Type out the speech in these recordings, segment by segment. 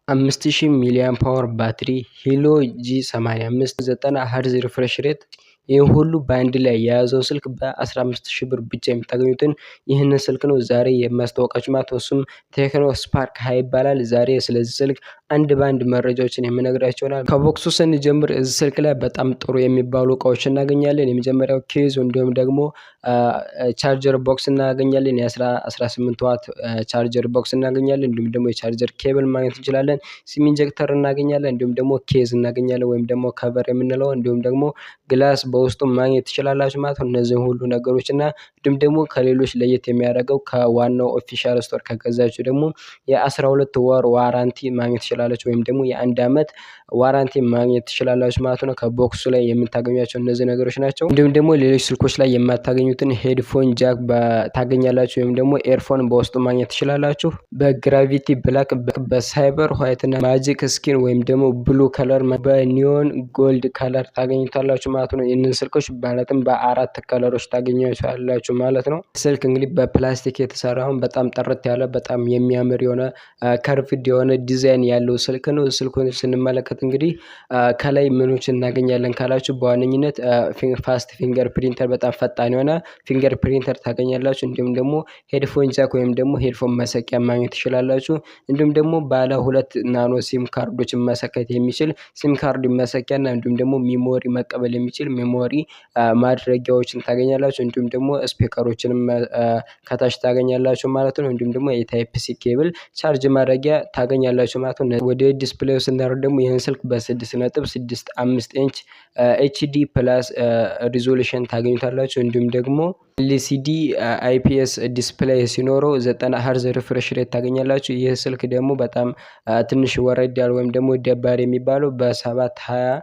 5000 ሚሊአምፕ ፓወር ባትሪ፣ ሄሎ G85፣ 90 ሄርዝ ሪፍሬሽ ሬት ይህን ሁሉ በአንድ ላይ የያዘው ስልክ በ15000 ብር ብቻ የምታገኙትን ይህንን ስልክ ነው ዛሬ የማስተዋወቃችሁ ማለት ነው። እሱም ቴክኖ ስፓርክ 20 ይባላል። ዛሬ ስለዚህ ስልክ አንድ በአንድ መረጃዎችን የምነግራችሁ ይሆናል። ከቦክሱ ስንጀምር እዚህ ስልክ ላይ በጣም ጥሩ የሚባሉ እቃዎች እናገኛለን። የመጀመሪያው ኬዝ እንዲሁም ደግሞ ቻርጀር ቦክስ እናገኛለን። የ18 ዋት ቻርጀር ቦክስ እናገኛለን። እንዲሁም ደግሞ የቻርጀር ኬብል ማግኘት እንችላለን። ሲም ኢንጀክተር እናገኛለን። እንዲሁም ደግሞ ኬዝ እናገኛለን ወይም ደግሞ ከቨር የምንለው እንዲሁም ደግሞ ግላስ በውስጡ ማግኘት ትችላላችሁ ማለት ነው። እነዚህን ሁሉ ነገሮች እና እንዲሁም ደግሞ ከሌሎች ለየት የሚያደርገው ከዋናው ኦፊሻል ስቶር ከገዛችሁ ደግሞ የ12 ወር ዋራንቲ ማግኘት ትችላላችሁ ወይም ደግሞ የ1 አመት ዋራንቲ ማግኘት ትችላላችሁ ማለት ነው። ከቦክሱ ላይ የምታገኟቸው እነዚህ ነገሮች ናቸው። እንዲሁም ደግሞ ሌሎች ስልኮች ላይ የማታገኙትን ሄድፎን ጃክ ታገኛላችሁ ወይም ደግሞ ኤርፎን በውስጡ ማግኘት ትችላላችሁ። በግራቪቲ ብላክ፣ በሳይበር ዋይት እና ማጂክ ስኪን ወይም ደግሞ ብሉ ከለር፣ በኒዮን ጎልድ ከለር ታገኙታላችሁ ማለት ነው። ይህንን ስልኮች ማለትም በአራት ከለሮች ታገኛላችሁ ማለት ነው። ስልክ እንግዲህ በፕላስቲክ የተሰራውን በጣም ጥርት ያለ በጣም የሚያምር የሆነ ከርቭድ የሆነ ዲዛይን ያለው ስልክ ነው። ስልኩን ስንመለከት እንግዲህ ከላይ ምኖች እናገኛለን ካላችሁ በዋነኝነት ፋስት ፊንገር ፕሪንተር በጣም ፈጣን የሆነ ፊንገር ፕሪንተር ታገኛላችሁ። እንዲሁም ደግሞ ሄድፎን ጃክ ወይም ደግሞ ሄድፎን መሰኪያ ማግኘት ትችላላችሁ። እንዲሁም ደግሞ ባለ 2 ናኖ ሲም ካርዶችን መሰካት የሚችል ሲም ካርድ መሰኪያና እንዲሁም ደግሞ ሚሞሪ መቀበል የሚችል ሜሞሪ ማድረጊያዎችን ታገኛላችሁ። እንዲሁም ደግሞ ስፒከሮችንም ከታች ታገኛላችሁ ማለት ነው። እንዲሁም ደግሞ የታይፕ ሲ ኬብል ቻርጅ ማድረጊያ ታገኛላችሁ ማለት ነው። ወደ ዲስፕሌው ስናደርግ ደግሞ ይህን ስልክ በ6.65 ኢንች ኤችዲ ፕላስ ሪዞሉሽን ታገኙታላችሁ። እንዲሁም ደግሞ ኤልሲዲ አይፒኤስ ዲስፕሌይ ሲኖረው 90 ሄርዝ ሪፍሬሽ ሬት ታገኛላችሁ። ይህ ስልክ ደግሞ በጣም ትንሽ ወረድ ያለ ወይም ደግሞ ደባሪ የሚባለው በ720/12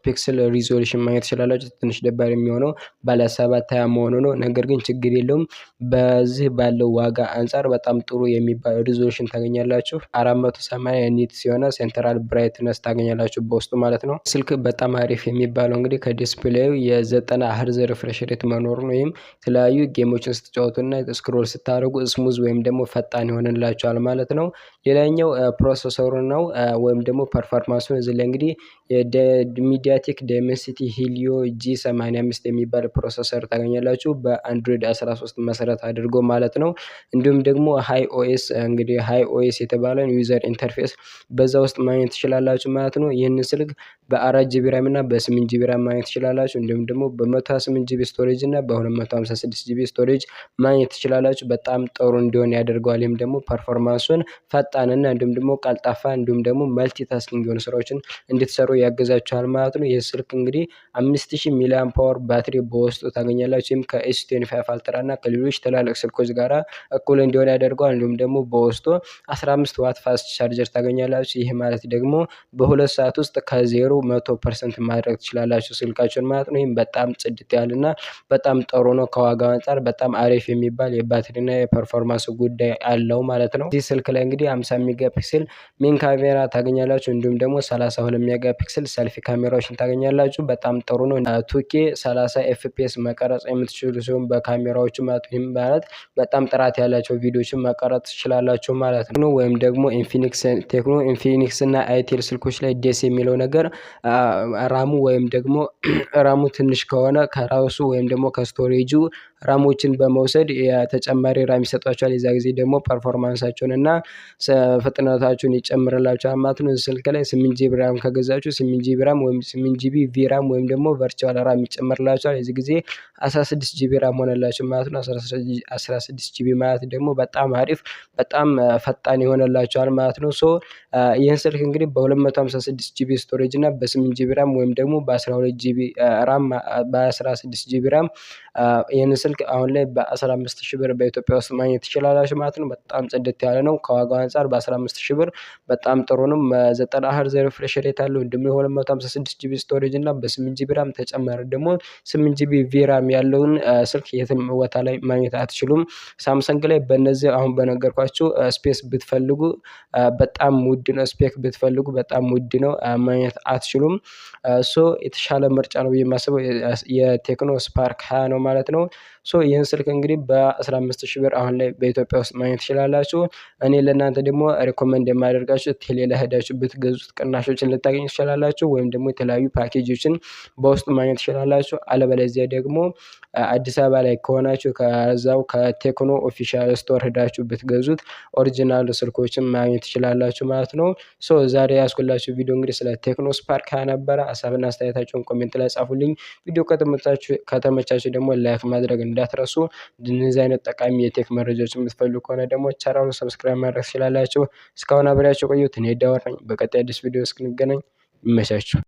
ፒክስል ሪዞሉሽን ማግኘት ትችላላችሁ። ትንሽ ደባሪ የሚሆነው ባለ 720 መሆኑ ነው። ነገር ግን ችግር የለውም። በዚህ ባለው ዋጋ አንጻር በጣም ጥሩ የሚባል ሪዞሉሽን ታገኛላችሁ። 480 ኒት ሲሆን ሴንትራል ብራይትነስ ታገኛላችሁ በውስጡ ማለት ነው። ስልክ በጣም አሪፍ የሚባለው እንግዲህ ከዲስፕሌዩ የ90 ሄርዝ ሪፍሬሽ ሬት መኖሩ ነው። ወይም የተለያዩ ጌሞችን ስትጫወቱና ስክሮል ስታደርጉ ስሙዝ ወይም ደግሞ ፈጣን ይሆንላችኋል ማለት ነው። ሌላኛው ፕሮሰሰሩ ነው ወይም ደግሞ ፐርፎርማንሱን እዚህ ላይ እንግዲህ ሚዲያቴክ ዳይሜንሲቲ ሂሊዮ G85 የሚባል ፕሮሰሰር ታገኛላችሁ በአንድሮይድ 13 መሰረት አድርጎ ማለት ነው። እንዲሁም ደግሞ ሃይ ኦኤስ እንግዲህ ሃይ ኦኤስ የተባለን ዩዘር ኢንተርፌስ በዛ ውስጥ ማግኘት ትችላላችሁ ማለት ነው። ይህንን ስልክ በ4GB ራም እና በ8GB ራም ማግኘት ትችላላችሁ። እንዲሁም ደግሞ በ128GB ስቶሬጅ እና በ256GB ስቶሬጅ ማግኘት ትችላላችሁ። በጣም ጥሩ እንዲሆን ያደርገዋል። ይህም ደግሞ ፐርፎርማንሱን ፈጣንና እንዲሁም ደግሞ ቀልጣፋ እንዲሁም ደግሞ መልቲታስኪንግ የሆኑ ስራዎችን እንድትሰሩ ያግዛችኋል ማለት ነው። ይህ ስልክ እንግዲህ 5000 ሚሊአምፕ ፓወር ባትሪ በውስጡ ታገኛላችሁ። ይህም ከኤስ25 አልትራ እና ከሌሎች ትላልቅ ስልኮች ጋር እኩል እንዲሆን ያደርገዋል። እንዲሁም ደግሞ በውስጡ 15 ዋት ፋስት ቻርጀር ታገኛላችሁ። ይህ ማለት ደግሞ በ2 ሰዓት ውስጥ ከ0 100% ማድረግ ትችላላችሁ ስልካችሁን ማለት ነው። ይህም በጣም ጽድት ያለና በጣም ጥሩ ነው። ከዋጋው አንጻር በጣም አሪፍ የሚባል የባትሪና የፐርፎርማንስ ጉዳይ አለው ማለት ነው። እዚህ ስልክ ላይ እንግዲህ 50 ሜጋ ፒክሰል ሜን ካሜራ ታገኛላችሁ። እንዲሁም ደግሞ 32 ሜጋ ፒክሰል ሰልፊ ካሜራዎችን ታገኛላችሁ። በጣም ጥሩ ነው። 2K 30 FPS መቀረጽ የምትችሉ ሲሆን በካሜራዎቹ ማለት በጣም ጥራት ያላቸው ቪዲዮዎችን መቀረጽ ትችላላችሁ ማለት ነው። ወይም ደግሞ ቴክኖ ኢንፊኒክስ እና አይቴል ስልኮች ላይ ደስ የሚለው ነገር ራሙ ወይም ደግሞ ራሙ ትንሽ ከሆነ ከራሱ ወይም ደግሞ ከስቶሬጁ ራሞችን በመውሰድ የተጨማሪ ራም ይሰጧቸዋል። የዛ ጊዜ ደግሞ ፐርፎርማንሳቸውን እና ፍጥነታቸውን ይጨምርላችኋል ማለት ነው። ስልክ ላይ 8GB ራም ከገዛችሁ 8GB ራም ወይም 8GB ቪራም ወይም ደግሞ ቨርቹዋል ራም ይጨምርላችኋል። የዚህ ጊዜ 16GB ራም ሆነላችሁ ማለት ነው። 16GB ማለት ደግሞ በጣም አሪፍ በጣም ፈጣን ይሆንላችኋል ማለት ነው። ይህን ስልክ እንግዲህ በ256GB ስቶሬጅ እና በ8GB ራም ወይም ደግሞ በ12GB ራም በ16GB ራም ይህን ስልክ አሁን ላይ በ15000 ብር በኢትዮጵያ ውስጥ ማግኘት ትችላላችሁ ማለት ነው። በጣም ጽድት ያለ ነው። ከዋጋው አንጻር በ15000 ብር በጣም ጥሩ ነው። 90 ሄርዝ ሪፍሬሽ ሬት አለው። እንዲሁም 256GB ስቶሬጅ እና በ8GB ራም ተጨማሪ ደግሞ 8GB ቪራም ያለውን ስልክ የትም ቦታ ላይ ማግኘት አትችሉም። ሳምሰንግ ላይ በእነዚህ አሁን በነገርኳችሁ ስፔስ ብትፈልጉ በጣም ውድ ነው። ስፔክ ብትፈልጉ በጣም ውድ ነው፣ ማግኘት አትችሉም። የተሻለ ምርጫ ነው ብዬ የማስበው የቴክኖ ስፓርክ 20 ነው ማለት ነው። ይህን ስልክ እንግዲህ በ15 ሺህ ብር አሁን ላይ በኢትዮጵያ ውስጥ ማግኘት ትችላላችሁ። እኔ ለእናንተ ደግሞ ሪኮመንድ የማደርጋችሁ ቴሌ ላይ ሄዳችሁ ብትገዙት ቅናሾችን ልታገኙ ትችላላችሁ፣ ወይም ደግሞ የተለያዩ ፓኬጆችን በውስጡ ማግኘት ትችላላችሁ። አለበለዚያ ደግሞ አዲስ አበባ ላይ ከሆናችሁ ከዛው ከቴክኖ ኦፊሻል ስቶር ሄዳችሁ ብትገዙት ኦሪጂናል ስልኮችን ማግኘት ትችላላችሁ ማለት ነው። ዛሬ ያስኩላችሁ ቪዲዮ እንግዲህ ስለ ቴክኖ ስፓርክ ነበረ። ሀሳብና አስተያየታችሁን ኮሜንት ላይ ጻፉልኝ። ቪዲዮ ከተመቻችሁ ደግሞ ላይክ ማድረግ እንዳትረሱ። እንደዚህ አይነት ጠቃሚ የቴክ መረጃዎች የምትፈልጉ ከሆነ ደግሞ ቻናሉን ሰብስክራይብ ማድረግ ትችላላችሁ። እስካሁን አብሬያችሁ ቆየሁት። እኔ ዳወር ነኝ። በቀጣይ አዲስ ቪዲዮ እስክንገናኝ ይመቻችሁ።